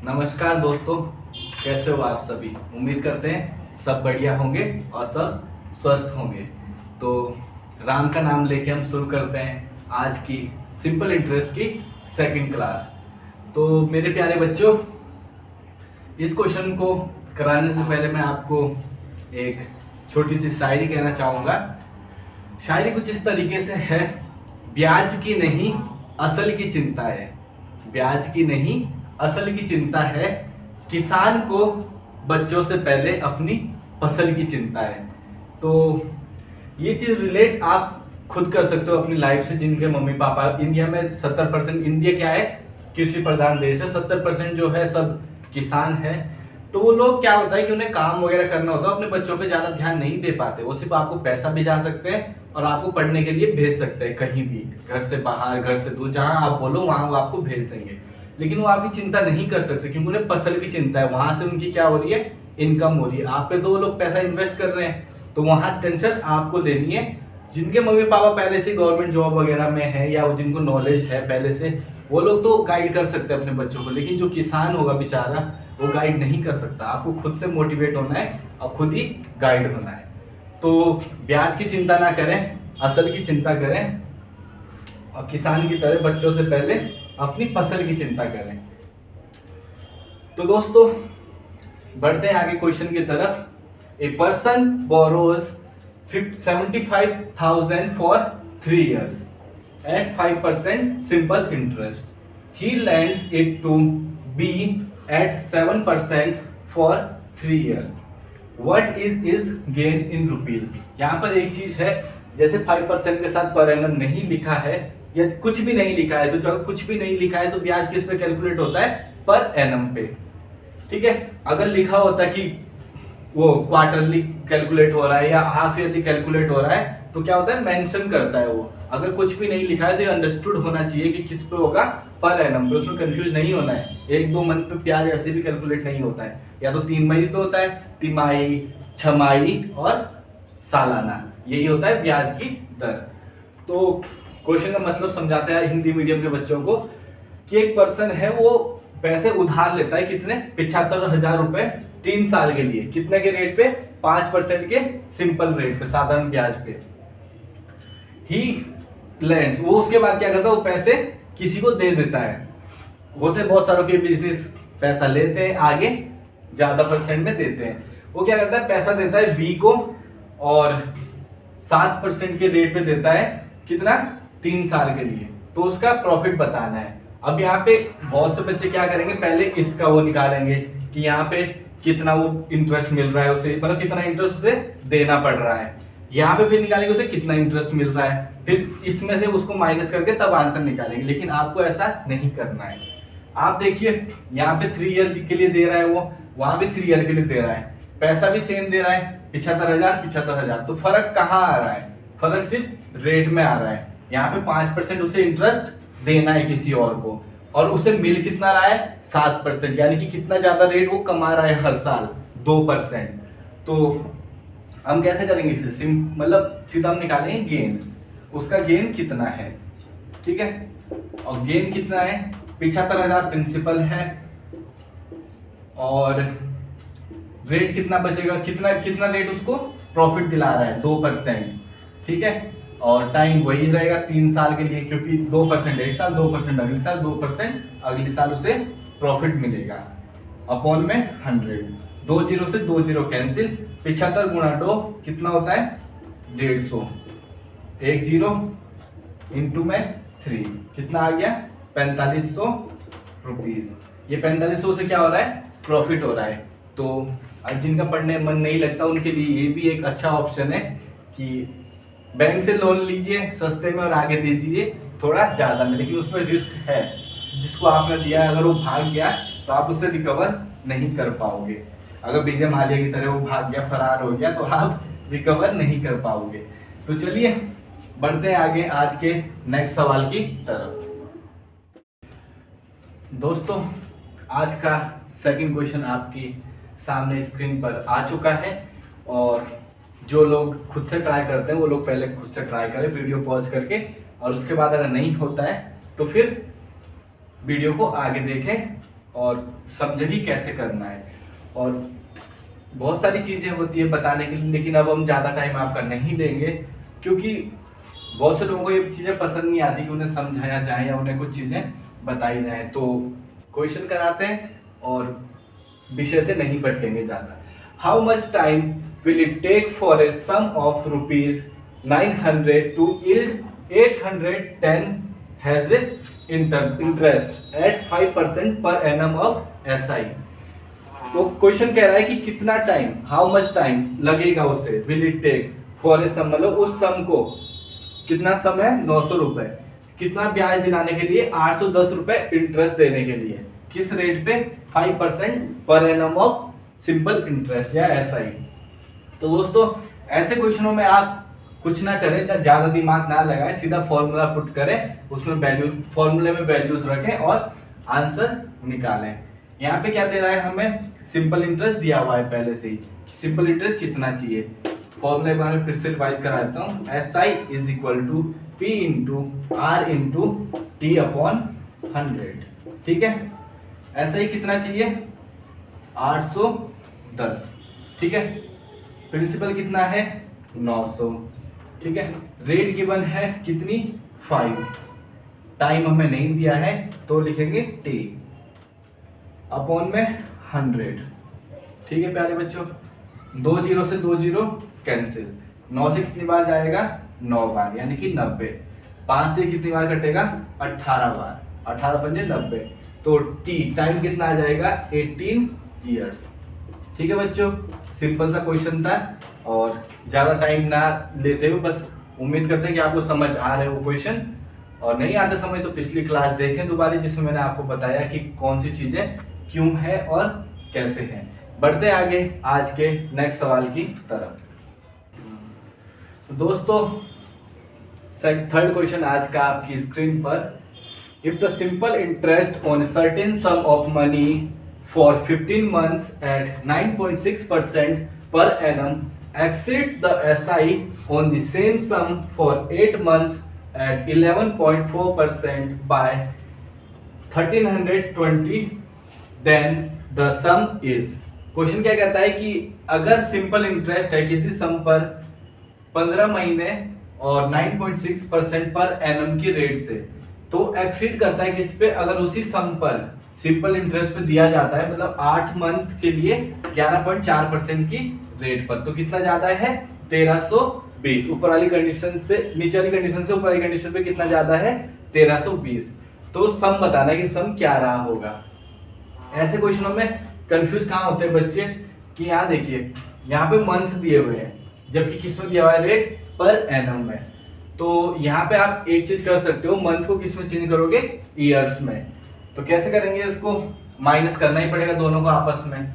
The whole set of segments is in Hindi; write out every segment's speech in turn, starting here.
नमस्कार दोस्तों, कैसे हो आप सभी। उम्मीद करते हैं सब बढ़िया होंगे और सब स्वस्थ होंगे। तो राम का नाम लेके हम शुरू करते हैं आज की सिंपल इंटरेस्ट की सेकंड क्लास। तो मेरे प्यारे बच्चों, इस क्वेश्चन को कराने से पहले मैं आपको एक छोटी सी शायरी कहना चाहूँगा। शायरी कुछ इस तरीके से है, ब्याज की नहीं असल की चिंता है, ब्याज की नहीं असल की चिंता है, किसान को बच्चों से पहले अपनी फसल की चिंता है। तो ये चीज़ रिलेट आप खुद कर सकते हो अपनी लाइफ से। जिनके मम्मी पापा इंडिया में 70%, इंडिया क्या है, कृषि प्रधान देश है, 70% जो है सब किसान है। तो वो लोग क्या होता है कि उन्हें काम वगैरह करना होता है, अपने बच्चों पे ज़्यादा ध्यान नहीं दे पाते। वो सिर्फ आपको पैसा भिजा सकते हैं और आपको पढ़ने के लिए भेज सकते हैं, कहीं भी, घर से बाहर, घर से दूर, जहाँ आप बोलो वहाँ वो आपको भेज देंगे। लेकिन वो आपकी चिंता नहीं कर सकते क्योंकि उन्हें फसल की चिंता है, वहां से उनकी क्या हो रही है, इनकम हो रही है। आप पे तो वो लोग पैसा इन्वेस्ट कर रहे हैं, तो वहां टेंशन आपको लेनी है। जिनके मम्मी पापा पहले से गवर्नमेंट जॉब वगैरह में है या जिनको नॉलेज है पहले से, वो लोग तो गाइड कर सकते हैं अपने बच्चों को। लेकिन जो किसान होगा बेचारा, वो गाइड नहीं कर सकता। आपको खुद से मोटिवेट होना है और खुद ही गाइड होना है। तो ब्याज की चिंता ना करें, असल की चिंता करें और किसान की तरह बच्चों से पहले अपनी फसल की चिंता करें। तो दोस्तों बढ़ते हैं आगे क्वेश्चन की तरफ। A person borrows 75,000 for 3 years at 5% simple interest. He lends it to B at 7% for 3 years. What is his gain in rupees? यहाँ पर एक चीज है, जैसे 5% के साथ पर एनम नहीं लिखा है या कुछ भी नहीं लिखा है, तो जब कुछ भी नहीं लिखा है तो ब्याज किस पे कैलकुलेट होता है, पर एनम पे। ठीक है, अगर लिखा होता कि वो क्वार्टरली कैलकुलेट हो रहा है या हाफ ईयरली कैलकुलेट हो रहा है तो क्या होता है, मेंशन करता है वो। अगर कुछ भी नहीं लिखा है तो ये अंडरस्टूड होना चाहिए कि किस पे होगा, पर एनम पे। उसमें कंफ्यूज नहीं होना है। 1-2 मंथ पे ब्याज ऐसे भी कैलकुलेट नहीं होता है, या तो 3 महीने पे होता है, तिमाही, छमाही और सालाना, यही होता है ब्याज की दर। तो क्वेश्चन का मतलब समझाते हैं हिंदी मीडियम के बच्चों को कि एक पर्सन है, वो पैसे उधार लेता है, कितने, 75,000 रुपए 3 साल के लिए। कितने के रेट पे, 5% के सिंपल रेट पे, साधारण ब्याज पे। ही लैंड्स, वो उसके बाद क्या करता है, वो पैसे किसी को दे देता है। होते बहुत सारों के बिजनेस, पैसा लेते हैं, आगे ज्यादा परसेंट में देते हैं। वो क्या करता है, पैसा देता है बी को और 7% के रेट पे देता है, कितना, 3 साल के लिए। तो उसका प्रॉफिट बताना है। अब यहाँ पे बहुत से बच्चे क्या करेंगे, पहले इसका वो निकालेंगे कि यहाँ पे कितना वो इंटरेस्ट मिल रहा है उसे, मतलब कितना इंटरेस्ट उसे देना पड़ रहा है। यहाँ पे फिर निकालेंगे उसे कितना इंटरेस्ट मिल रहा है, फिर इसमें से उसको माइनस करके तब आंसर निकालेंगे। लेकिन आपको ऐसा नहीं करना है। आप देखिए यहाँ पे 3 ईयर के लिए दे रहा है वो, वहां पे 3 ईयर के लिए दे रहा है, पैसा भी सेम दे रहा है, 75,000। तो फर्क कहाँ आ रहा है, फर्क सिर्फ रेट में आ रहा है। यहाँ पे 5% उसे इंटरेस्ट देना है किसी और को, और उसे मिल कितना रहा है, 7%, यानी कि कितना ज्यादा रेट वो कमा रहा है हर साल, 2%। तो हम कैसे करेंगे इसे, मतलब सीधा हम निकालेंगे गेन, उसका गेन कितना है। ठीक है, और गेन कितना है, 75,000 प्रिंसिपल है और रेट कितना बचेगा, कितना कितना रेट उसको प्रॉफिट दिला रहा है, 2%। ठीक है, और टाइम वही रहेगा 3 साल के लिए, क्योंकि 2% एक साल, 2% अगले साल, 2% अगले साल उसे प्रॉफिट मिलेगा। अपॉन में 100, 2 जीरो से 2 जीरो कैंसिल, 75 गुणा 2 कितना होता है, 150, 1 जीरो इंटू में 3 कितना आ गया, 4500 रुपीज। ये 4500 से क्या हो रहा है, प्रॉफिट हो रहा है। तो जिनका पढ़ने में मन नहीं लगता उनके लिए ये भी एक अच्छा ऑप्शन है कि बैंक से लोन लीजिए सस्ते में और आगे दीजिए थोड़ा ज्यादा में, लेकिन उसमें रिस्क है। जिसको आपने दिया अगर वो भाग गया तो आप उससे रिकवर नहीं कर पाओगे। अगर विजय माल्या की तरह वो भाग गया, फरार हो गया, तो आप रिकवर नहीं कर पाओगे। तो चलिए बढ़ते हैं आगे आज के नेक्स्ट सवाल की तरफ। दोस्तों आज का सेकंड क्वेश्चन आपकी सामने स्क्रीन पर आ चुका है, और जो लोग खुद से ट्राई करते हैं वो लोग पहले खुद से ट्राई करें वीडियो पॉज करके, और उसके बाद अगर नहीं होता है तो फिर वीडियो को आगे देखें और समझे भी कैसे करना है। और बहुत सारी चीज़ें होती है बताने के लिए, लेकिन अब हम ज़्यादा टाइम आपका नहीं लेंगे, क्योंकि बहुत से लोगों को ये चीज़ें पसंद नहीं आती कि उन्हें समझाया जाए या उन्हें कुछ चीज़ें बताई जाए। तो क्वेश्चन कराते हैं और विषय से नहीं भटकेंगे ज़्यादा। How much time will it take for a sum of ₹900 to yield 810 has a interest at 5% per annum of SI। तो क्वेश्चन कह रहा है कि कितना टाइम, हाउ मच टाइम लगेगा उसे, will it take for a sum, मतलब उस सम को कितना समय, 900 रुपए, कितना ब्याज दिलाने के लिए, 810 रुपए इंटरेस्ट देने के लिए, किस रेट पे, 5% per annum of simple interest या SI। तो दोस्तों ऐसे क्वेश्चनों में आप कुछ ना करें, ना ज्यादा दिमाग ना लगाएं, सीधा फॉर्मूला पुट करें, उसमें वैल्यू, फॉर्मूले में वैल्यूज रखें और आंसर निकालें। यहाँ पे क्या दे रहा है हमें, सिंपल इंटरेस्ट दिया हुआ है पहले से ही, सिंपल इंटरेस्ट कितना चाहिए। फॉर्मूले के बारे में फिर से रिवाइज करा देता हूँ। SI is equal to P into R into T upon 100। ठीक है, SI कितना चाहिए, 810। ठीक है, प्रिंसिपल कितना है, 900। ठीक है, रेट गिवन है कितनी, 5, टाइम हमें नहीं दिया है तो लिखेंगे T अपॉन में 100। ठीक है प्यारे बच्चों, 2 0 से 2 0 कैंसिल, 9 से कितनी बार जाएगा, 9 बार यानी कि 90। 5 से कितनी बार कटेगा, 18 बार, 18 पंजे 90। तो T टाइम कितना आ जाएगा, 18 ईयर्स। ठीक है बच्चों, सिंपल सा क्वेश्चन था और ज़्यादा टाइम ना लेते हुए बस उम्मीद करते हैं कि आपको समझ आ रहे वो क्वेश्चन, और नहीं आते समझ तो पिछली क्लास देखें दोबारा, जिसमें मैंने आपको बताया कि कौन सी चीज़ें क्यों है और कैसे हैं। बढ़ते हैं आगे आज के नेक्स्ट सवाल की तरफ। तो दोस्तों थर्ड क्वेश्चन आज का आपकी स्क्रीन पर, if the simple interest on certain some of money for 15 months at 9.6% per annum exceeds the SI on the same sum for 8 months at 11.4% by 1320, then the sum is। Question क्या कहता है कि अगर सिंपल इंटरेस्ट है किसी सम पर 15 महीने और 9.6% पर एनम की रेट से, तो एक्सीड करता है किस पे, अगर उसी सम पर सिंपल इंटरेस्ट पे दिया जाता है, मतलब 8 मंथ के लिए 11.4% की रेट पर, तो कितना ज्यादा है, 1320। ऊपर वाली कंडीशन से नीचे वाली कंडीशन से ऊपर वाली कंडीशन पे कितना ज्यादा है, 1320। तो सम बताना है कि सम क्या रहा होगा। ऐसे क्वेश्चनों में कंफ्यूज कहाँ होते हैं बच्चे, कि यहाँ देखिए, यहाँ पे मंथ्स दिए हुए हैं जबकि किसमें दिया हुआ है, रेट पर एनम में। तो यहाँ पे आप एक चीज कर सकते हो, मंथ को किसमें चेंज करोगे, ईयर्स में। तो कैसे करेंगे, इसको माइनस करना ही पड़ेगा दोनों को आपस में।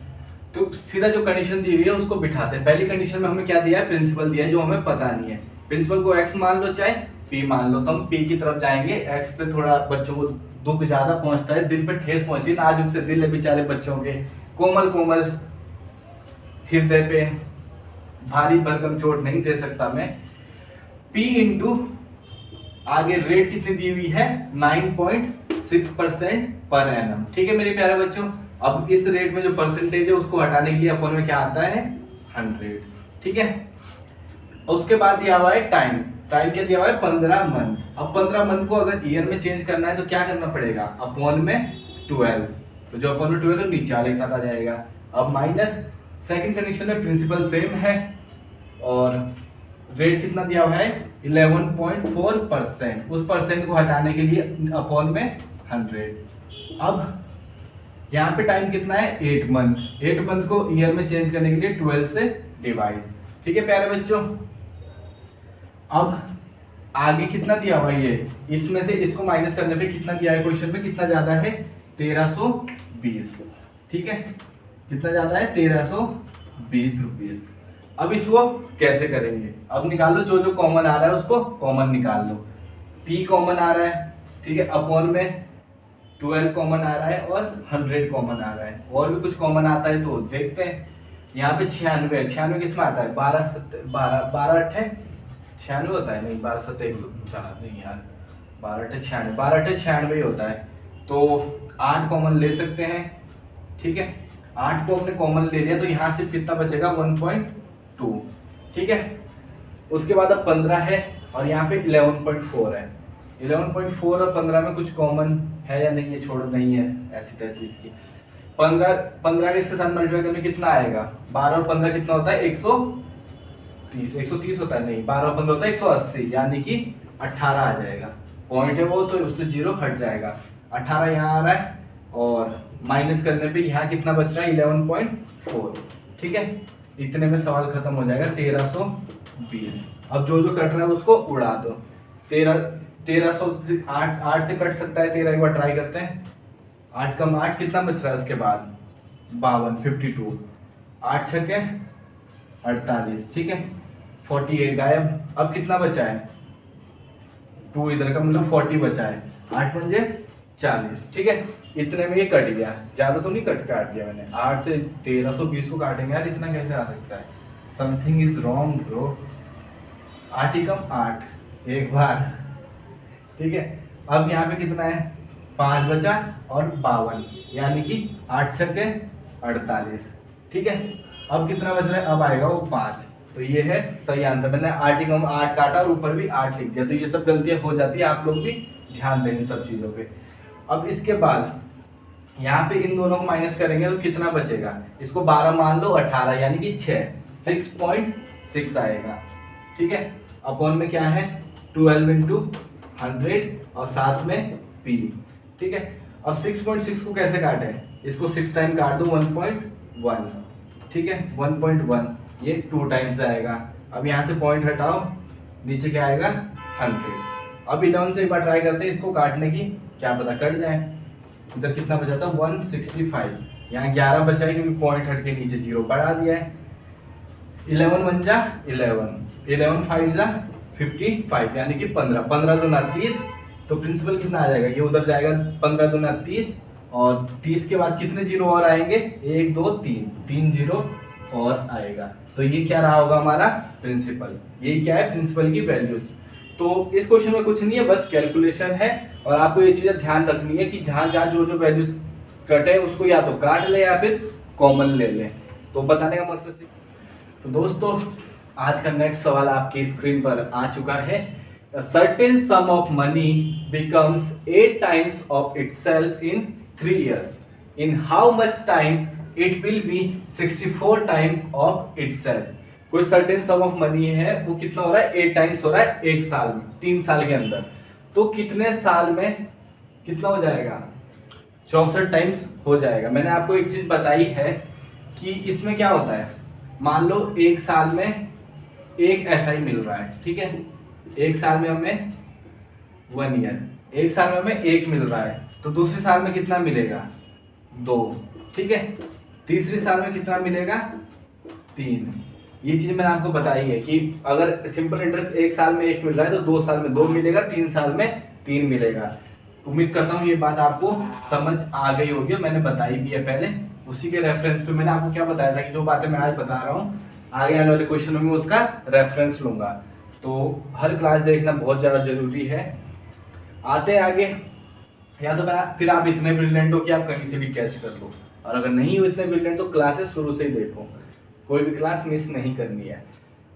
तो सीधा जो कंडीशन दी हुई है उसको बिठाते हैं। पहली कंडीशन में हमें क्या दिया है, प्रिंसिपल दिया है जो हमें पता नहीं है। प्रिंसिपल को x मान लो चाहे p मान लो, तो हम p की तरफ जाएंगे। x पे थोड़ा बच्चों को दुख ज्यादा पहुंचता है, दिल पे ठेस पहुंचती है, नाजुक से दिल है बेचारे बच्चों के, कोमल कोमल हृदय पे भारी भरकम चोट नहीं दे सकता मैं। p इंटू आगे रेट कितनी दी हुई है, 9.6% पर एनम। ठीक है मेरे प्यारे बच्चों, अब इस रेट में जो परसेंटेज है उसको हटाने के लिए अपन में क्या आता है, 100। ठीक है, उसके बाद दिया हुआ है टाइम, टाइम क्या दिया हुआ है, 15 मंथ। अब 15 मंथ को अगर ईयर में चेंज करना है तो क्या करना पड़ेगा, अपॉन में 12, तो जो अपॉन में 12 है नीचे वाले के साथ आ जाएगा। अब माइनस सेकंड कंडीशन में प्रिंसिपल सेम है और रेट कितना दिया हुआ है, 11.4%, उस परसेंट को हटाने के लिए अपॉन में 100। अब यहाँ पे टाइम कितना है, 8 मंथ, 8 मंथ को ईयर में चेंज करने के लिए 12 से डिवाइड। ठीक है प्यारे बच्चों, अब आगे कितना दिया हुआ है, ये इसमें से इसको माइनस करने पे कितना दिया है क्वेश्चन में, कितना ज्यादा है, 1320। ठीक है, कितना ज्यादा है, 1320 रुपीज। अब इसको कैसे करेंगे, अब निकाल लो, जो जो कॉमन आ रहा है उसको कॉमन निकाल लो। p कॉमन आ रहा है, ठीक है, अपॉन में 12 कॉमन आ रहा है और 100 कॉमन आ रहा है, और भी कुछ कॉमन आता है तो देखते हैं। यहाँ पे 96 है, 96 किसमें आता है, 12 8 96 होता है, नहीं 12 7 104 नहीं यार, 12 8 96 12 8 96 ही होता है। तो 8 कॉमन ले सकते हैं, ठीक है। 8 को हमने कॉमन ले लिया तो यहाँ से कितना बचेगा 1.2, ठीक है। उसके बाद अब 15 है और यहाँ पे 11.4 है। 11.4 और 15 में कुछ कॉमन है या नहीं है, छोड़ नहीं है ऐसी तैसी इसकी। 15 के इसके साथ मल्टीप्लाई करने कितना आएगा, 12 और 15 कितना होता है 130 होता है, नहीं 12 और 15 होता है 180, यानी कि 18 आ जाएगा। पॉइंट है वो तो उससे 0 हट जाएगा, 18 यहाँ आ रहा है और माइनस करने पे यहाँ कितना बच रहा है 11.4, ठीक है। इतने में सवाल खत्म हो जाएगा 1320। अब जो जो कट रहा है उसको उड़ा दो। 1300 से 8 से कट सकता है 13, एक बार ट्राई करते हैं। 8 कम 8 कितना बच रहा है उसके बाद 52, 8 छके 48, ठीक है। 48 गायब। अब कितना बचा है 2 इधर का, मतलब 40 बचा है। 8 पंजे 40, ठीक है। इतने में ये कट गया, ज्यादा तो नहीं काट दिया मैंने। 8 से 1320 को काटेंगे यार, इतना कैसे आ सकता है, समथिंग इज रॉन्ग ब्रो। 8 ही कम 8 एक बार, ठीक है। अब यहाँ पे कितना है 5 बचा और 52, यानी कि 8 छके 48, ठीक है। अब कितना बच रहा है, अब आएगा वो 5, तो ये है सही आंसर। मैंने 8 ही कम 8 काटा और ऊपर भी 8 लिख दिया, तो ये सब गलतियां हो जाती है, आप लोग भी ध्यान दें इन सब चीज़ों पे। अब इसके बाद यहाँ पे इन दोनों को माइनस करेंगे तो कितना बचेगा, इसको 12 मान लो 18, यानी कि 6.6 आएगा, ठीक है। अपॉन में क्या है 12 इंटू 100 और साथ में p, ठीक है। अब 6.6 को कैसे काटे, इसको 6 टाइम काट दो 1.1, ठीक है। 1.1 ये 2 टाइम्स आएगा। अब यहाँ से पॉइंट हटाओ, नीचे क्या आएगा 100। अब 11 से एक बार ट्राई करते हैं इसको काटने की, क्या पता कट जाए। इधर कितना बचा था 165, यहाँ 11 बचा है क्योंकि पॉइंट हट के नीचे 0 बढ़ा दिया है। 11 1 जा 11, 11 5 जा 55, यानी कि 15, 15 दूना 30, तो प्रिंसिपल कितना आ जाएगा, ये उधर जाएगा 15 दूना 30, और 30 के बाद कितने जीरो और आएंगे 1 2 3, 3 जीरो और आएगा। तो ये क्या रहा होगा हमारा प्रिंसिपल, ये क्या है प्रिंसिपल की वैल्यूज। तो इस क्वेश्चन में कुछ नहीं है, बस कैलकुलेशन है, और आपको ये चीजें ध्यान रखनी है कि जहां जहां जो जो वैल्यूज कटे उसको या तो काट ले या फिर कॉमन ले ले। तो बताने का मकसद से, तो दोस्तों आज का नेक्स्ट सवाल आपकी स्क्रीन पर आ चुका है। A certain sum of money becomes 8 times of itself in 3 years. In how much time it will be 64 times of itself? कोई सर्टेन सम ऑफ मनी है, वो कितना हो रहा है 8 टाइम्स हो रहा है 1 साल में, 3 साल के अंदर। तो कितने साल में कितना हो जाएगा 64 टाइम्स हो जाएगा। मैंने आपको एक चीज बताई है कि इसमें क्या होता है, मान लो 1 साल में एक ऐसा ही मिल रहा है, ठीक है। 1 साल में हमें 1 ईयर, 1 साल में हमें 1 मिल रहा है, तो दूसरे साल में कितना मिलेगा 2, ठीक है। तीसरे साल में कितना मिलेगा 3। ये चीज मैंने आपको बताई है कि अगर सिंपल इंटरेस्ट 1 साल में 1 मिल रहा है तो 2 साल में 2 मिलेगा, 3 साल में 3 मिलेगा। उम्मीद करता हूँ ये बात आपको समझ आ गई होगी, मैंने बताई भी है पहले। उसी के रेफरेंस पे मैंने आपको क्या बताया था कि जो बातें मैं आज बता रहा हूँ आगे आने वाले क्वेश्चन में उसका रेफरेंस लूंगा। तो हर क्लास देखना बहुत ज़्यादा जरूरी है। आते हैं आगे, या तो फिर आप इतने ब्रिलियंट हो कि आप कहीं से भी कैच कर लो, और अगर नहीं हो इतने ब्रिलियंट तो क्लासेस शुरू से ही देखो, कोई भी क्लास मिस नहीं करनी है।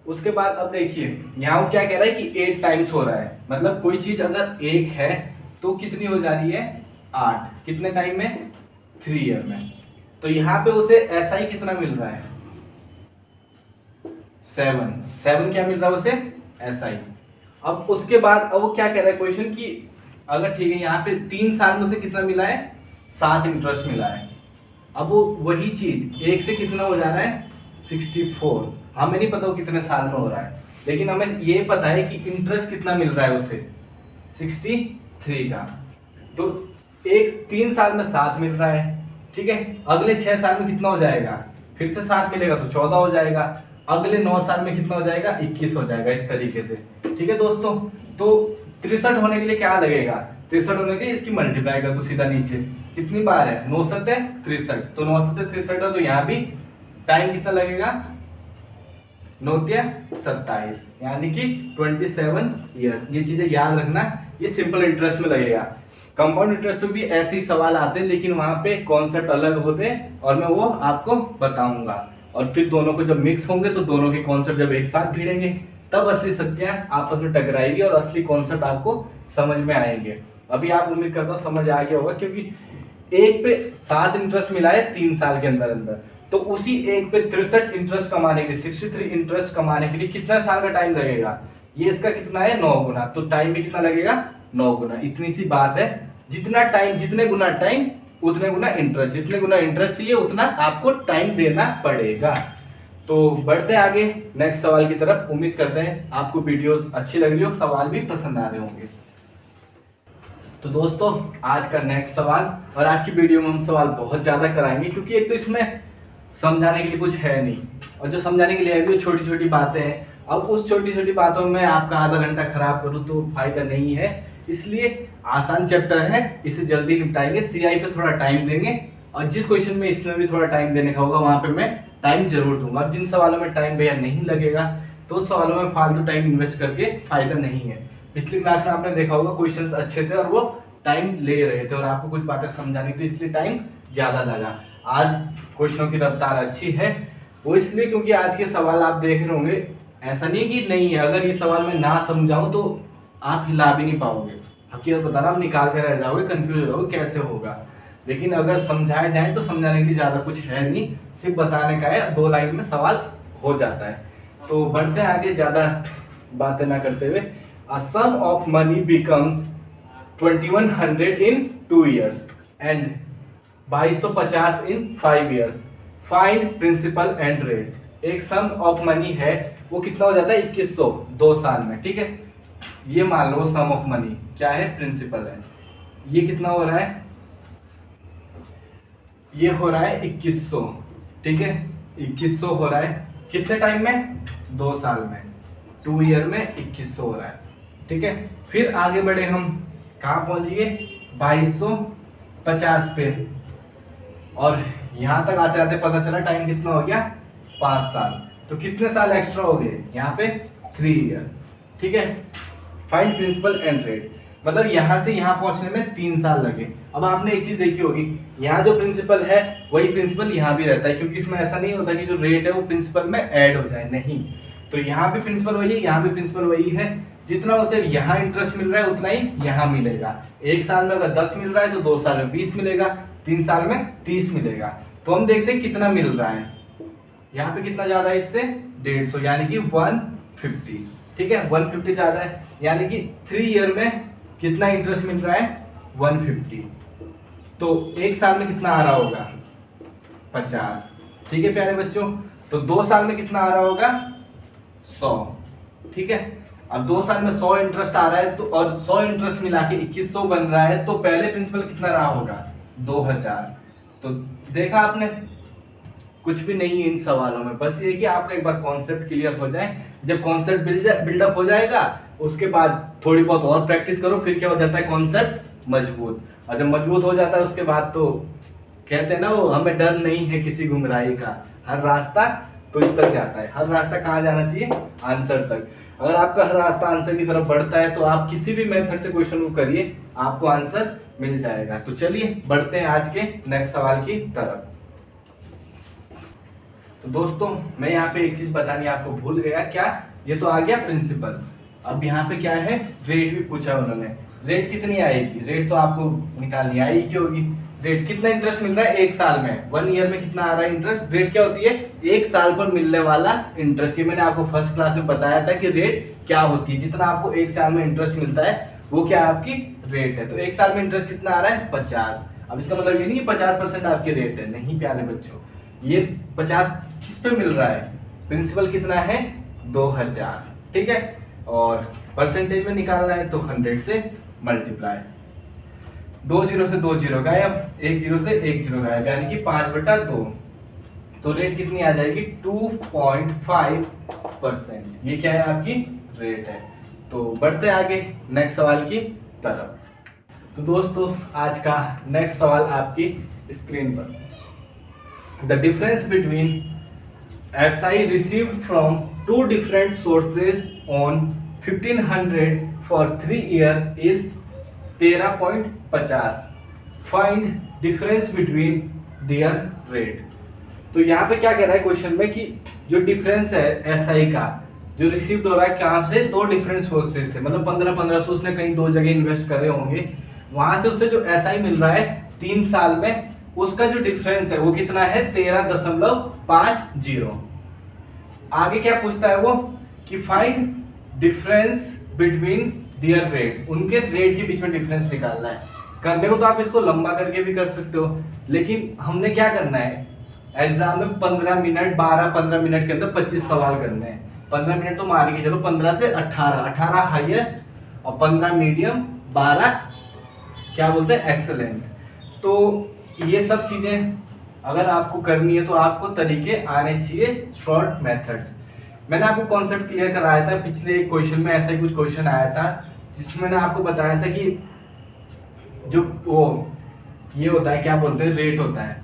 उसके बाद अब देखिए यहाँ वो क्या कह रहा है कि 8 टाइम्स हो रहा है, मतलब कोई चीज़ अगर 1 है तो कितनी हो जा रही है 8, कितने टाइम में 3 ईयर में। तो यहाँ पे उसे ऐसा ही कितना मिल रहा है 7 क्या मिल रहा है उसे ऐसा ही। अब उसके बाद अब वो क्या कह रहा है क्वेश्चन की, अगर ठीक है यहाँ पे 3 साल में उसे कितना मिला है 7 इंटरेस्ट मिला है। अब वो वही चीज 1 से कितना हो जा रहा है 64, हमें नहीं पता वो कितने साल में हो रहा है, लेकिन हमें ये पता है कि इंटरेस्ट कितना मिल रहा है उसे 63 का। तो 3 साल में 7 मिल रहा है, ठीक है। अगले 6 साल में कितना हो जाएगा, फिर से 7 मिलेगा तो 14 हो जाएगा। अगले 9 साल में कितना हो जाएगा 21 हो जाएगा, इस तरीके से, ठीक है दोस्तों। तो 63 होने के लिए क्या लगेगा, 63 होने के लिए इसकी मल्टीप्लाई कर दो सीधा नीचे, कितनी बार है 9 7 63, तो 9 7 63 है, तो यहाँ भी टाइम कितना लगेगा 9 27, यानी कि 27 ईयर्स। ये चीजें याद रखना, ये सिंपल इंटरेस्ट में लगेगा। कंपाउंड इंटरेस्ट पे भी ऐसे ही सवाल आते हैं, लेकिन वहां पे कॉन्सेप्ट अलग होते हैं और मैं वो आपको बताऊंगा। और फिर दोनों को जब मिक्स होंगे तो दोनों के कॉन्सेप्ट जब एक साथ भिड़ेंगे तब असली सत्या आपस में टकराएगी और असली कॉन्सेप्ट आपको समझ में आएंगे। अभी आप उम्मीद करता हूँ समझ आ गया होगा, क्योंकि एक पे 7 इंटरेस्ट मिला है 3 साल के अंदर अंदर, तो उसी एक पे 63 इंटरेस्ट कमाने के लिए, 63 इंटरेस्ट कमाने के लिए कितना साल का टाइम लगेगा? ये इसका कितना है 9 गुना, तो टाइम भी कितना लगेगा 9 गुना। इतनी सी बात है, जितना टाइम, जितने गुना टाइम उतने गुना इंटरेस्ट, जितने गुना इंटरेस्ट चाहिए उतना आपको टाइम देना पड़ेगा। तो बढ़ते आगे नेक्स्ट सवाल की तरफ। उम्मीद करते हैं आपको वीडियोस अच्छी लग रही हो, सवाल भी पसंद आ रहे होंगे। तो दोस्तों आज का नेक्स्ट सवाल, और आज की वीडियो में हम सवाल बहुत ज्यादा कराएंगे, क्योंकि एक तो इसमें समझाने के लिए कुछ है नहीं, और जो समझाने के लिए है भी छोटी छोटी बातें हैं। अब उस छोटी छोटी बातों में आपका आधा घंटा खराब करूँ तो फायदा नहीं है, इसलिए आसान चैप्टर है, इसे जल्दी निपटाएंगे। सीआई पे थोड़ा टाइम देंगे, और जिस क्वेश्चन में इसमें भी थोड़ा टाइम देने का होगा वहां पे मैं टाइम जरूर दूंगा। जिन सवालों में टाइम भैया नहीं लगेगा तो उस सवालों में फालतू टाइम इन्वेस्ट करके फायदा नहीं है। पिछली क्लास में आपने देखा होगा क्वेश्चंस अच्छे थे और वो टाइम ले रहे थे और आपको कुछ बातें समझानी थी, इसलिए टाइम ज्यादा लगा। आज क्वेश्चनों की रफ्तार अच्छी है, वो इसलिए क्योंकि आज के सवाल आप देख रहे होंगे, ऐसा नहीं कि नहीं है, अगर ये सवाल मैं ना समझाऊं तो आप हिला भी नहीं पाओगे। हकीकत बता रहा, आप निकालते रह जाओगे, कंफ्यूज हो जाओगे कैसे होगा। लेकिन अगर समझाया जाए तो समझाने के लिए ज्यादा कुछ है नहीं, सिर्फ बताने का है, 2 लाइन में सवाल हो जाता है। तो बढ़ते हैं आगे, ज्यादा बातें ना करते हुए। A sum of money becomes 2100 in 2 years and 2250 in 5 years। Find principal and rate. एक सम ऑफ मनी है, वो कितना हो जाता है 2100 2 साल में, ठीक है। ये मान लो सम ऑफ मनी क्या है, प्रिंसिपल है। ये कितना हो रहा है, ये हो रहा है 2100, ठीक है। 2100 हो रहा है कितने टाइम में, 2 साल में, 2 ईयर में 2100 हो रहा है, ठीक है। फिर आगे बढ़े हम, कहाँ पहुंच गए 2250 पे, और यहां तक आते आते पता चला टाइम कितना हो गया 5 साल। तो कितने साल एक्स्ट्रा हो गए यहाँ पे 3 ईयर, ठीक है। फाइंड प्रिंसिपल एंड रेट, मतलब यहां से यहां पहुंचने में 3 साल लगे। अब आपने एक चीज देखी होगी, यहाँ जो प्रिंसिपल है वही प्रिंसिपल यहाँ भी रहता है, क्योंकि इसमें ऐसा नहीं होता कि जो रेट है वो प्रिंसिपल में ऐड हो जाए, नहीं। तो यहाँ भी प्रिंसिपल वही है, यहाँ भी प्रिंसिपल वही है। जितना उसे यहाँ इंटरेस्ट मिल रहा है उतना ही यहाँ मिलेगा। 1 साल में अगर 10 मिल रहा है तो 2 साल में 20 मिलेगा, 3 साल में 30 मिलेगा। तो हम देखते हैं कितना मिल रहा है, यहाँ पे कितना ज्यादा है इससे 150, यानी कि 150, ठीक है। 150 ज्यादा है, यानी कि 3 ईयर में कितना इंटरेस्ट मिल रहा है 150। तो 1 साल में कितना आ रहा होगा 50, ठीक है प्यारे बच्चों। तो 2 साल में कितना आ रहा होगा 100, ठीक है। अब 2 साल में 100 इंटरेस्ट आ रहा है, तो और 100 इंटरेस्ट मिला के 2100 बन रहा है, तो पहले प्रिंसिपल कितना रहा होगा 2000। तो देखा आपने, कुछ भी नहीं है इन सवालों में, बस ये कि आपका एक बार कॉन्सेप्ट क्लियर हो जाए। जब कॉन्सेप्ट बिल्डअप हो जाएगा उसके बाद थोड़ी बहुत और प्रैक्टिस करो, फिर क्या हो जाता है कॉन्सेप्ट मजबूत। और जब मजबूत हो जाता है उसके बाद तो कहते हैं ना, वो हमें डर नहीं है किसी गुमराही का, हर रास्ता तो इस तक जाता है। हर रास्ता कहाँ जाना चाहिए, आंसर तक। अगर आपका हर रास्ता आंसर की तरफ बढ़ता है तो आप किसी भी मेथड से क्वेश्चन को करिए, आपको आंसर मिल जाएगा। तो चलिए बढ़ते हैं आज के नेक्स्ट सवाल की तरफ। तो दोस्तों मैं यहाँ पे एक चीज बतानी आपको भूल गया, क्या, ये तो आ गया प्रिंसिपल। अब यहाँ पे क्या है, रेट भी पूछा उन्होंने। रेट कितनी आएगी, रेट तो आपको निकालनी आएगी होगी। रेट कितना इंटरेस्ट मिल रहा है 1 साल में, 1 ईयर में कितना आ रहा है इंटरेस्ट। रेट क्या होती है 1 साल पर मिलने वाला इंटरेस्ट। ये मैंने आपको फर्स्ट क्लास में बताया था कि रेट क्या होती है। जितना आपको 1 साल में इंटरेस्ट मिलता है वो क्या आपकी रेट है। तो 1 साल में इंटरेस्ट कितना आ रहा है 50। अब इसका मतलब ये नहीं 50% आपकी रेट है, नहीं प्यारे बच्चों। ये 50 किस पे मिल रहा है, प्रिंसिपल कितना है 2000, ठीक है। और परसेंटेज में निकालना है तो 100 से मल्टीप्लाई, 2 जीरो से 2 जीरो गायब, 1 जीरो से 1 जीरो गायब, यानी कि 5/2। तो रेट कितनी आ जाएगी 2.5%। ये क्या है आपकी रेट है। तो बढ़ते आगे नेक्स्ट सवाल की तरफ। तो दोस्तों आज का नेक्स्ट सवाल आपकी स्क्रीन पर। The difference between SI received from 2 different sources on 1500 for 3 years is 13.2 50। Find difference between their rate. तो यहाँ पे क्या कह रहा है क्वेश्चन में कि जो डिफरेंस है एसआई का जो रिसीव्ड हो रहा है कहाँ से, दो डिफरेंट सोर्सेज से, मतलब 1500 उसने कहीं दो जगह इन्वेस्ट करे होंगे, वहां से उससे जो एसआई मिल रहा है 3 साल में, उसका जो डिफरेंस है वो कितना है 13.50। आगे क्या पूछता है वो कि find difference between their rates, उनके रेट के बीच में डिफरेंस निकालना है। करने को तो आप इसको लंबा करके भी कर सकते हो, लेकिन हमने क्या करना है एग्जाम में 15 मिनट 12-15 मिनट के अंदर 25 सवाल करने हैं। 15 मिनट तो मान के चलो 15 से 18 हाईएस्ट और 15 मीडियम, 12 क्या बोलते हैं एक्सेलेंट। तो ये सब चीजें अगर आपको करनी है तो आपको तरीके आने चाहिए, शॉर्ट मेथड्स। मैंने आपको कॉन्सेप्ट क्लियर कराया था पिछले क्वेश्चन में, ऐसा ही कुछ क्वेश्चन आया था जिसमें मैंने आपको बताया था कि जो वो ये होता है क्या बोलते हैं रेट होता है,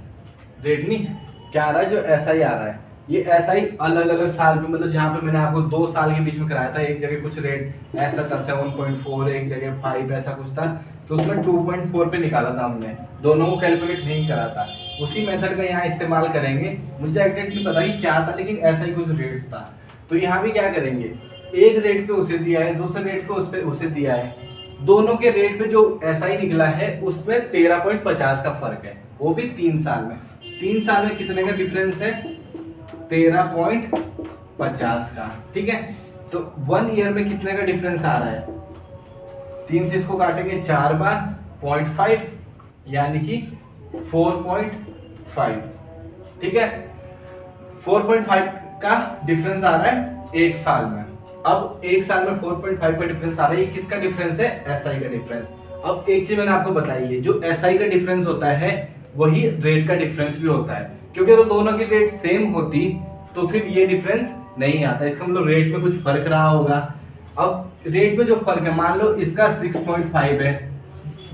रेट नहीं क्या आ रहा है, जो एसआई आ रहा है, ये एसआई अलग अलग साल में, मतलब जहाँ पे मैंने आपको 2 साल के बीच में कराया था, एक जगह कुछ रेट ऐसा था 7.4, एक जगह 5 ऐसा कुछ था, तो उसमें 2.4 पे निकाला था हमने, दोनों को कैलकुलेट नहीं करा था। उसी मेथड का यहाँ इस्तेमाल करेंगे। मुझे एग्जैक्टली पता नहीं क्या था, लेकिन ऐसा ही कुछ रेट था। तो यहाँ भी क्या करेंगे, एक रेट पे उसे दिया है, दूसरे रेट पे उस पे उसे दिया है, दोनों के रेट पे जो एसआई निकला है उसमें 13.50 का फर्क है, वो भी 3 साल में। 3 साल में कितने का डिफरेंस है 13.50 का, ठीक है। तो 1 ईयर में कितने का डिफरेंस आ रहा है, 3 से इसको काटेंगे 4 बार, 0.5 यानी कि 4.5, ठीक है। 4.5 का डिफरेंस आ रहा है 1 साल में। अब 1 साल में 4.5 का डिफरेंस आ रहा है, ये किसका डिफरेंस है, एसआई का डिफरेंस। अब एक चीज मैंने आपको बताई है, जो एसआई का डिफरेंस होता है वही रेट का डिफरेंस भी होता है, क्योंकि अगर दोनों की रेट सेम होती तो फिर ये डिफरेंस नहीं आता, इसका मतलब रेट में कुछ फर्क रहा होगा। अब रेट में जो फर्क है, मान लो इसका 6.5 है,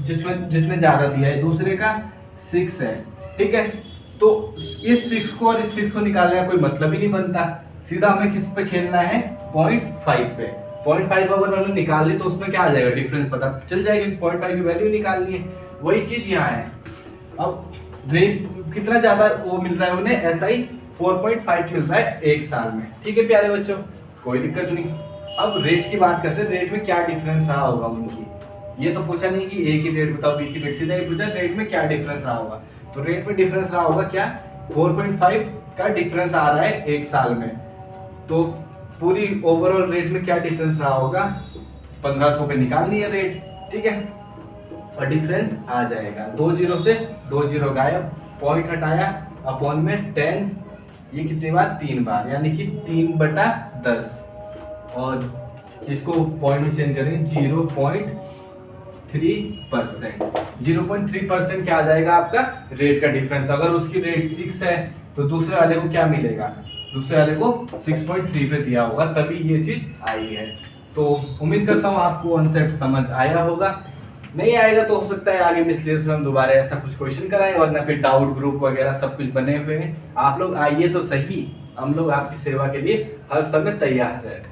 जिसने ज्यादा दिया है, दूसरे का 6 है, ठीक है। तो इस 6 को और इस 6 को निकालने का कोई मतलब ही नहीं बनता, सीधा हमें किस पे खेलना है 0.5 पे। 0.5 अगर हमने निकाल ली तो उसमें क्या आ जाएगा डिफरेंस पता चल जाएगी, 0.5 की वैल्यू निकालनी है। वही चीज यहाँ है। अब रेट कितना ज्यादा वो मिल रहा है उन्हें, एसआई 4.5 मिल रहा है 1 साल में, ठीक है प्यारे बच्चों, कोई दिक्कत नहीं। अब रेट की बात करते हैं, रेट में क्या डिफरेंस रहा होगा उनकी, ये तो पूछा नहीं कि ए की रेट बताओ बी की रेट, सीधा ही पूछा रेट में क्या डिफरेंस रहा होगा। तो रेट में डिफरेंस रहा होगा क्या, 4.5 का डिफरेंस आ रहा है 1 साल में, तो पूरी ओवरऑल रेट में क्या डिफरेंस रहा होगा, 1500 पे निकालनी है रेट, ठीक है। और डिफरेंस आ जाएगा, 2 जीरो से 2 जीरो गायब, पॉइंट हटाया, अपॉन में 10, ये कितनी बार 3 बार, यानी कि 3/10, और इसको पॉइंट में चेंज करेंगे 0.3%। 0.3% क्या आ जाएगा आपका रेट का डिफरेंस। अगर उसकी रेट 6 है तो दूसरे वाले को क्या मिलेगा, दूसरे वाले को 6.3 पे दिया होगा, तभी ये चीज आई है। तो उम्मीद करता हूँ आपको कॉन्सेप्ट समझ आया होगा, नहीं आएगा तो हो सकता है आगे मिसलेस में हम दोबारा ऐसा कुछ क्वेश्चन कराएं, वरना फिर डाउट ग्रुप वगैरह सब कुछ बने हुए हैं। आप लोग आइए तो सही, हम लोग आपकी सेवा के लिए हर समय तैयार है।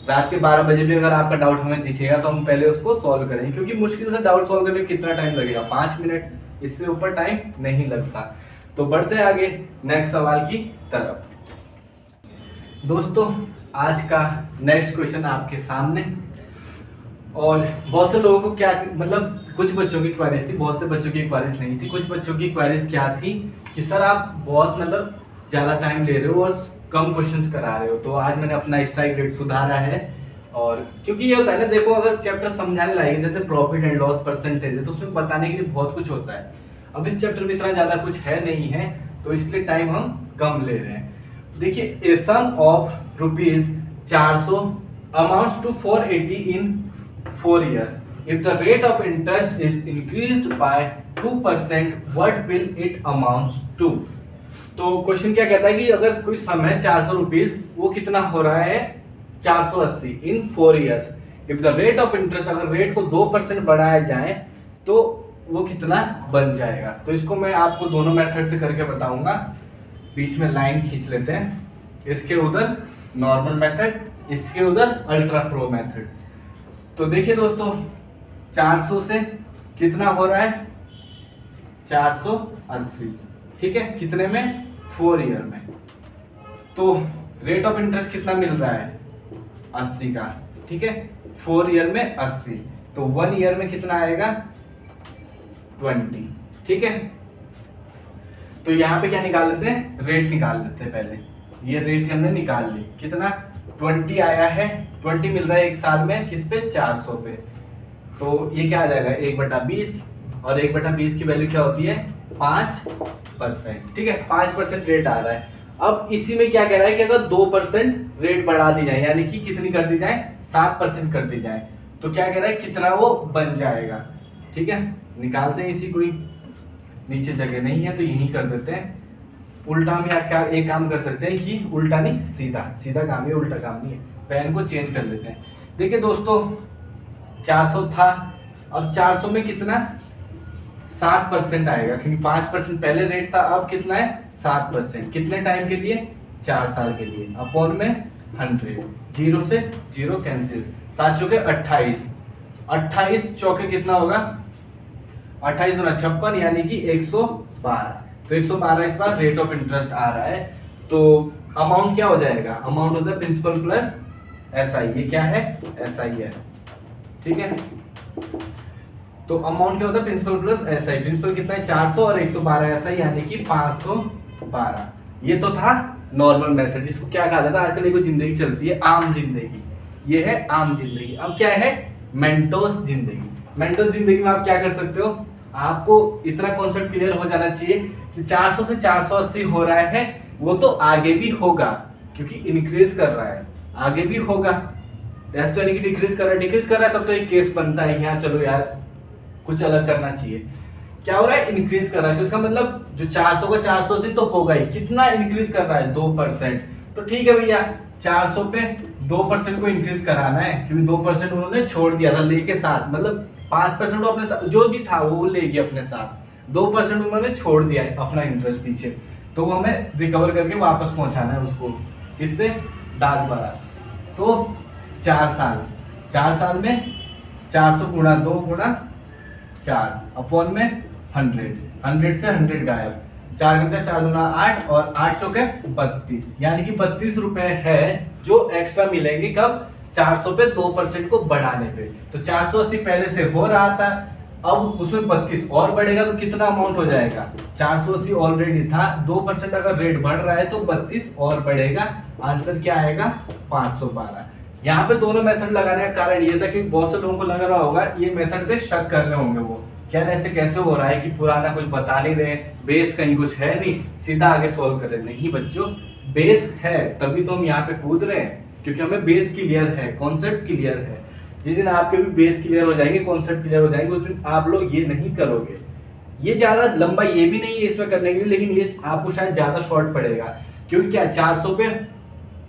रात के 12 बजे भी अगर आपका डाउट हमें दिखेगा तो हम पहले उसको सॉल्व करेंगे, क्योंकि मुश्किल से डाउट सॉल्व करने में कितना टाइम लगेगा, 5 मिनट, इससे ऊपर टाइम नहीं लगता। तो बढ़ते हैं आगे नेक्स्ट सवाल की तरफ। दोस्तों आज का नेक्स्ट क्वेश्चन आपके सामने, और बहुत से लोगों को क्या मतलब कुछ बच्चों की क्वेरीज थी, बहुत से बच्चों की क्वेरीज नहीं थी। कुछ बच्चों की क्वेरीज क्या थी कि सर आप बहुत मतलब ज़्यादा टाइम ले रहे हो और कम क्वेश्चंस करा रहे हो, तो आज मैंने अपना स्ट्राइक रेट सुधारा है। और क्योंकि ये होता है ना, देखो अगर चैप्टर समझाने लाएंगे जैसे प्रॉफिट एंड लॉस परसेंटेज है, तो उसमें बताने के लिए बहुत कुछ होता है। अब इस चैप्टर में इतना ज़्यादा कुछ है नहीं है, तो इसलिए टाइम हम कम ले रहे हैं। देखिए, ए sum of ₹400 amounts to 480 in 4 years. If the rate of interest is increased by 2%, what will it amount to? तो क्वेश्चन क्या कहता है कि अगर कोई सम है 400 रुपीज, वो कितना हो रहा है 480 इन 4 years. If the rate of interest, अगर रेट को 2% बढ़ाया जाए तो वो कितना बन जाएगा। तो इसको मैं आपको दोनों मेथड से करके बताऊंगा। बीच में लाइन खींच लेते हैं, इसके उधर नॉर्मल मेथड, इसके उधर अल्ट्रा प्रो मेथड। तो देखिए दोस्तों, 400 से कितना हो रहा है 480, ठीक है, कितने में 4 ईयर में। तो रेट ऑफ इंटरेस्ट कितना मिल रहा है 80 का, ठीक है, 4 ईयर में 80, तो 1 ईयर में कितना आएगा 20, ठीक है। तो यहाँ पे क्या निकाल लेते हैं, रेट निकाल लेते हैं पहले। ये रेट हमने निकाल ली, कितना 20 आया है, 20 मिल रहा है एक साल में किस पे 400 पे। तो ये क्या आ जाएगा 1/20, और 1/20 की वैल्यू क्या होती है 5%, ठीक है, 5% रेट आ रहा है। अब इसी में क्या कह रहा है कि अगर 2% रेट बढ़ा दी जाए, यानी कि कितनी कर दी जाए 7% कर दी जाए, तो क्या कह रहा है कितना वो बन जाएगा, ठीक है। निकालते हैं इसी को ही, नीचे जगह नहीं है तो यही कर देते हैं। उल्टा हम क्या एक काम कर सकते हैं कि उल्टा नहीं सीधा, सीधा काम है उल्टा काम नहीं है, पेन को चेंज कर लेते हैं। देखिए दोस्तों 400 था, अब 400 में कितना 7% आएगा, क्योंकि 5% पहले रेट था, अब कितना है 7%, कितने टाइम के लिए 4 साल के लिए, अपॉन में 100, 0 से 0 कैंसिल, 7 चौके 28, 28 चौके कितना होगा 28 दूना 56, यानी कि 112। तो 112 इस बार रेट ऑफ इंटरेस्ट आ रहा है। तो अमाउंट क्या हो जाएगा, अमाउंट होता है प्रिंसिपल प्लस एसआई, ये क्या है एसआई है, ठीक है। तो अमाउंट क्या होता है प्रिंसिपल प्लस एसआई, प्रिंसिपल कितना है 400 और 112 एसआई, यानी कि 512। ये तो था नॉर्मल मेथड, जिसको क्या कहा जाता है आजकल एक जिंदगी चलती है आम जिंदगी, ये है आम जिंदगी। अब क्या है मेंटोस जिंदगी। मेंटोस जिंदगी में आप क्या कर सकते हो, आपको इतना कॉन्सेप्ट क्लियर हो जाना चाहिए कि 400 से 480 हो रहा है, वो तो आगे भी होगा क्योंकि इंक्रीज कर रहा है, आगे भी होगा। ऐसा तो यानी कि डिक्रीज कर रहा है, डिक्रीज कर रहा है, तब तो एक केस बनता है कि हाँ चलो यार कुछ अलग करना चाहिए। क्या हो रहा है इंक्रीज कर रहा है, तो इसका मतलब जो 400 का 480 तो होगा ही, कितना इंक्रीज कर रहा है 2%। तो ठीक है भैया 400 पे 2% को इंक्रीज कराना है, क्योंकि 2% उन्होंने छोड़ दिया था लेके साथ, मतलब 5% वो अपने साथ जो भी था वो ले गया अपने साथ, 2% उन्होंने छोड़ दिया है अपना इंटरेस्ट पीछे, तो वो हमें रिकवर करके वापस पहुंचाना है उसको, किससे डाक द्वारा। तो 4 साल में 400 गुणा 2 गुणा 4 अपॉन में 100 से 100 गायब, 4 घंटा 4 गुना 8 और 8 चौके 32, यानी कि 32 रुपए है जो एक्स्ट्रा मिलेंगे कब 400 पे 2% को बढ़ाने पे। तो 480 पहले से हो रहा था, अब उसमें 32 और बढ़ेगा तो कितना अमाउंट हो जाएगा 480 ऑलरेडी था, 2% अगर रेट बढ़ रहा है तो 32 और बढ़ेगा, आंसर क्या आएगा 512। यहाँ पे दोनों मेथड लगाने का कारण ये था कि बहुत से लोगों को लग रहा होगा ये मेथड पे शक कर रहे होंगे, वो क्या ऐसे कैसे हो रहा है कि पुराना कुछ बता नहीं रहे, बेस कहीं कुछ है नहीं, सीधा आगे सोल्व कर रहे। नहीं बच्चों, बेस है तभी तो हम यहाँ पे कूद रहे हैं, क्योंकि हमें बेस क्लियर है, कॉन्सेप्ट क्लियर है। जिस दिन आपके भी बेस क्लियर हो जाएंगे, कॉन्सेप्ट क्लियर हो जाएंगे, उस दिन आप लोग ये नहीं करोगे। ये ज्यादा लंबा ये भी नहीं है इसमें करने के लिए, लेकिन ये आपको शायद ज्यादा शॉर्ट पड़ेगा, क्योंकि क्या 400 पे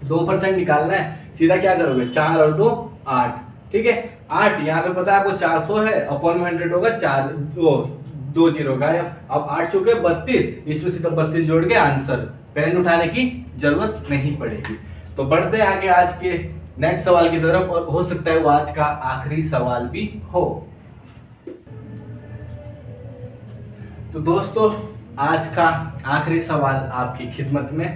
2% निकालना है, सीधा क्या करोगे 4 और 2 8, ठीक है 8, यहाँ पे पता है आपको 400 है, अपॉन में 100 होगा, 4 2 0 गायब, अब 8 चौके 32, इसमें सीधा 32 जोड़ के आंसर, पेन उठाने की जरूरत नहीं पड़ेगी। तो बढ़ते हैं आगे आज के नेक्स्ट सवाल की तरफ, और हो सकता है वो आज का आखिरी सवाल भी हो। तो दोस्तों आज का आखिरी सवाल आपकी खिदमत में,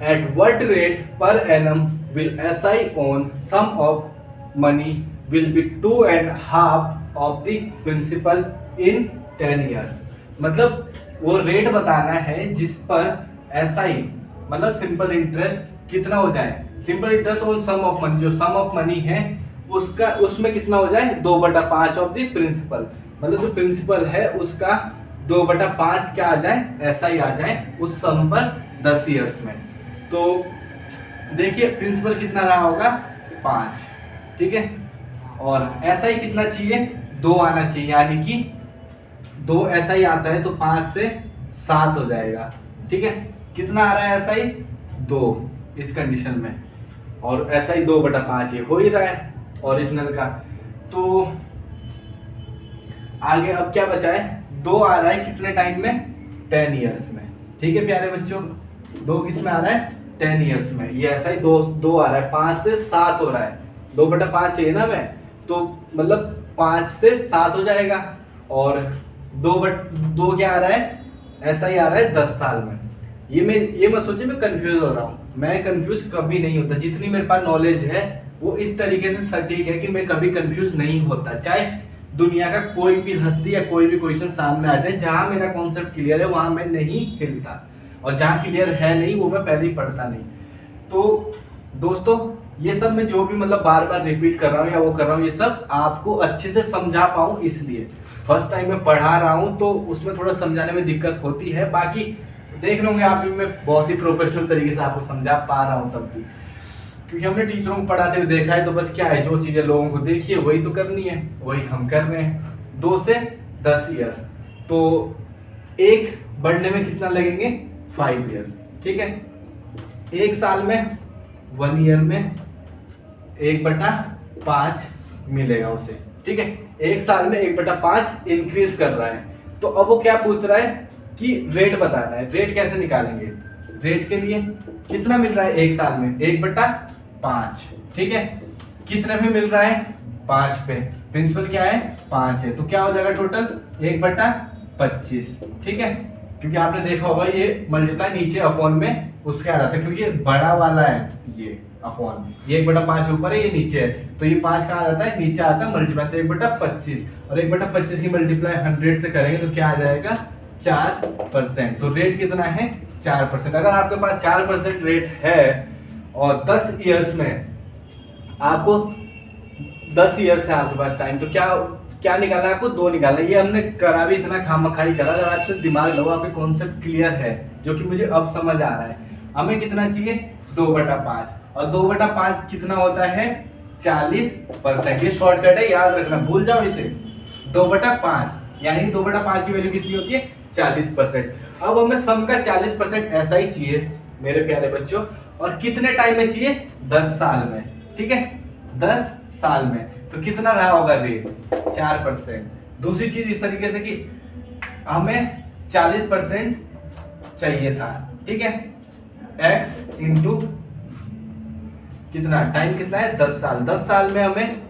at what rate per annum will SI on sum of money will be 2.5 of the principal in 10 years. मतलब वो रेट बताना है जिस पर एसआई मतलब सिंपल इंटरेस्ट कितना हो जाए, simple interest on sum of money, जो सम ऑफ मनी है उसका उसमें कितना हो जाए 2/5 ऑफ द प्रिंसिपल, मतलब जो प्रिंसिपल है उसका 2/5 क्या आ जाए ऐसा ही आ जाए उस सम पर 10 ईयर्स में। तो देखिए प्रिंसिपल कितना रहा होगा 5, ठीक है, और ऐसा ही कितना चाहिए 2 आना चाहिए, यानी कि 2 ऐसा ही आता है तो 5 से 7 हो जाएगा, ठीक है। कितना आ रहा है ऐसा ही 2 इस कंडीशन में, और ऐसा ही 2/5 ये हो ही रहा है ओरिजिनल का। तो आगे अब क्या बचा है 2 आ रहा है कितने टाइम में 10 ईयर्स में, ठीक है प्यारे बच्चों, 2 किस में आ रहा है 10 ईयर्स में, ये ऐसा ही 2 आ रहा है, 5 से 7 हो रहा है, 2/5 चाहिए ना मैं, तो मतलब 5 से 7 हो जाएगा, और दो क्या आ रहा है, ऐसा ही आ रहा है 10 साल में। ये मत सोचिए मैं कंफ्यूज हो रहा हूँ, मैं कंफ्यूज कभी नहीं होता। जितनी मेरे पास नॉलेज है वो इस तरीके से सटीक है कि मैं कभी कंफ्यूज नहीं होता, चाहे दुनिया का कोई भी हस्ती या कोई भी क्वेश्चन सामने आ जाए। जहां मेरा कॉन्सेप्ट क्लियर है वहां मैं नहीं हिलता, और जहां क्लियर है नहीं वो मैं पहले ही पढ़ता नहीं। तो दोस्तों ये सब मैं जो भी मतलब बार बार रिपीट कर रहा हूँ या वो कर रहा हूँ, ये सब आपको अच्छे से समझा पाऊँ इसलिए। फर्स्ट टाइम मैं पढ़ा रहा हूँ तो उसमें थोड़ा समझाने में दिक्कत होती है, बाकी देख रहे होंगे आप भी मैं बहुत ही प्रोफेशनल तरीके से आपको समझा पा रहा हूँ तब भी, क्योंकि हमने टीचरों को पढ़ाते हुए देखा है। तो बस क्या है, जो चीज़ें लोगों को देखी है वही तो करनी है, वही हम कर रहे हैं। 2 से 10 ईयर्स, तो एक बढ़ने में कितना लगेंगे, 5 ईयर्स, ठीक है। 1 साल में 1 ईयर में 1/5 मिलेगा उसे, ठीक है। 1 साल में 1/5 इंक्रीज कर रहा है। तो अब वो क्या पूछ रहा है कि रेट बताना है। रेट कैसे निकालेंगे, रेट के लिए कितना मिल रहा है 1 साल में, 1/5, ठीक है। कितने में मिल रहा है, 5 पे। प्रिंसिपल क्या है, 5 है, तो क्या हो जाएगा टोटल 1/25, ठीक है। क्योंकि आपने देखा होगा ये मल्टीप्लाई नीचे अपॉन में उसके आ जाता है, क्योंकि ये बड़ा वाला है, ये अपॉन, ये 1/5 ऊपर है, ये नीचे है, तो ये 5 कहाँ आ जाता है, नीचे आता है मल्टीप्लाई, तो 1/25, और 1/25 की मल्टीप्लाई 100 से करेंगे तो क्या आ जाएगा, 4%। तो रेट कितना है, 4%। अगर आपके पास 4% रेट है और 10 ईयर्स में आपको 10 ईयर्स है आपके पास टाइम, तो क्या निकालना है आपको, 2 निकालना है। ये हमने करा भी इतना खामखाई करा। अगर आपसे दिमाग लगाओ, आपके कॉन्सेप्ट क्लियर है, जो कि मुझे अब समझ आ रहा है। हमें कितना चाहिए, 2/5, और 2/5 कितना होता है, 40%। ये शॉर्टकट है, याद रखना, भूल जाओ इसे। 2/5 यानी 2/5 की वैल्यू कितनी होती है, 40%। अब हमें सम का 40% ऐसा ही चाहिए मेरे प्यारे बच्चों, और कितने टाइम में चाहिए, 10 साल में, ठीक है। 10 साल में तो कितना रहा होगा रेट, 4%। दूसरी चीज इस तरीके से कि हमें 40% चाहिए था, ठीक है। x इंटू कितना टाइम, कितना है, 10 साल। 10 साल में हमें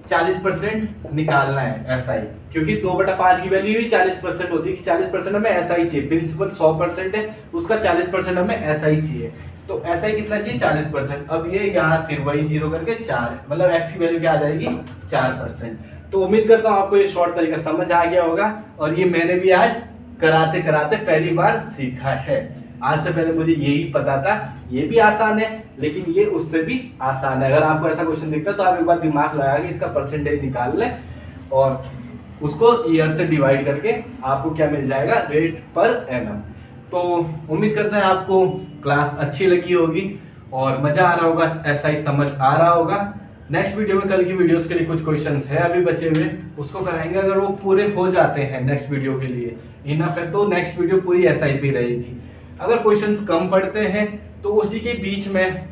40% निकालना है, ऐसा ही, क्योंकि 2/5 की वैल्यू ही 40% होती है कि 40% हमें ऐसा ही चाहिए। प्रिंसिपल 100% है, उसका 40% हमें ऐसा ही चाहिए, तो ऐसा ही कितना चाहिए, 40%। अब ये यहाँ फिर वही 0 करके 4, मतलब x की वैल्यू क्या आ जाएगी, 4%। तो उम्मीद करता हूँ आपको ये शॉर्ट तरीका समझ आ गया होगा, और ये मैंने भी आज कराते कराते पहली बार सीखा है। आज से पहले मुझे यही पता था, ये भी आसान है लेकिन ये उससे भी आसान है। अगर आपको ऐसा क्वेश्चन दिखता है तो आप एक बार दिमाग लगा के इसका परसेंटेज निकाल लें, और उसको ईयर से डिवाइड करके आपको क्या मिल जाएगा, रेट पर एनम। तो उम्मीद करते हैं आपको क्लास अच्छी लगी होगी और मजा आ रहा होगा, ऐसा ही समझ आ रहा होगा। नेक्स्ट वीडियो में, कल की वीडियोस के लिए कुछ क्वेश्चंस है अभी बचे हुए, उसको कराएंगे। अगर वो पूरे हो जाते हैं नेक्स्ट वीडियो के लिए इनफ है, तो नेक्स्ट वीडियो पूरी SIP रहेगी। अगर क्वेश्चंस कम पड़ते हैं तो उसी के बीच में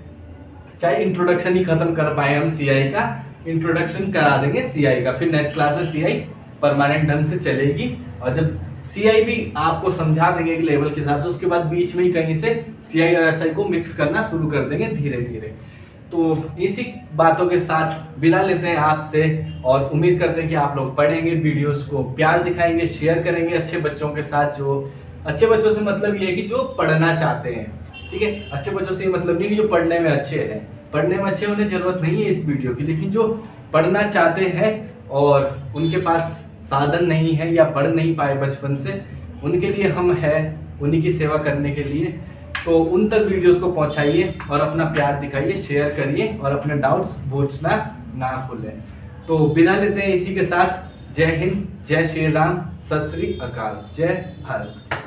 चाहे इंट्रोडक्शन ही खत्म कर पाए हम, CI का इंट्रोडक्शन करा देंगे, CI का, फिर नेक्स्ट क्लास में CI परमानेंट ढंग से चलेगी। और जब CI भी आपको समझा देंगे एक लेवल के हिसाब से, उसके बाद बीच में ही कहीं से CI और SI को मिक्स करना शुरू कर देंगे धीरे धीरे। तो इसी बातों के साथ विदा लेते हैं आपसे, और उम्मीद करते हैं कि आप लोग पढ़ेंगे, वीडियोस को प्यार दिखाएंगे, शेयर करेंगे अच्छे बच्चों के साथ। जो अच्छे बच्चों से मतलब ये है कि जो पढ़ना चाहते हैं, ठीक है। अच्छे बच्चों से ये मतलब नहीं कि जो पढ़ने में अच्छे हैं, पढ़ने में अच्छे होने जरूरत नहीं है इस वीडियो की, लेकिन जो पढ़ना चाहते हैं और उनके पास साधन नहीं है या पढ़ नहीं पाए बचपन से, उनके लिए हम हैं, उन्हीं की सेवा करने के लिए। तो उन तक वीडियोस को पहुंचाइए और अपना प्यार दिखाइए, शेयर करिए, और अपने डाउट्स पूछना ना भूलें। तो विदा लेते हैं इसी के साथ। जय हिंद, जय श्री राम, सत श्री अकाल, जय भारत।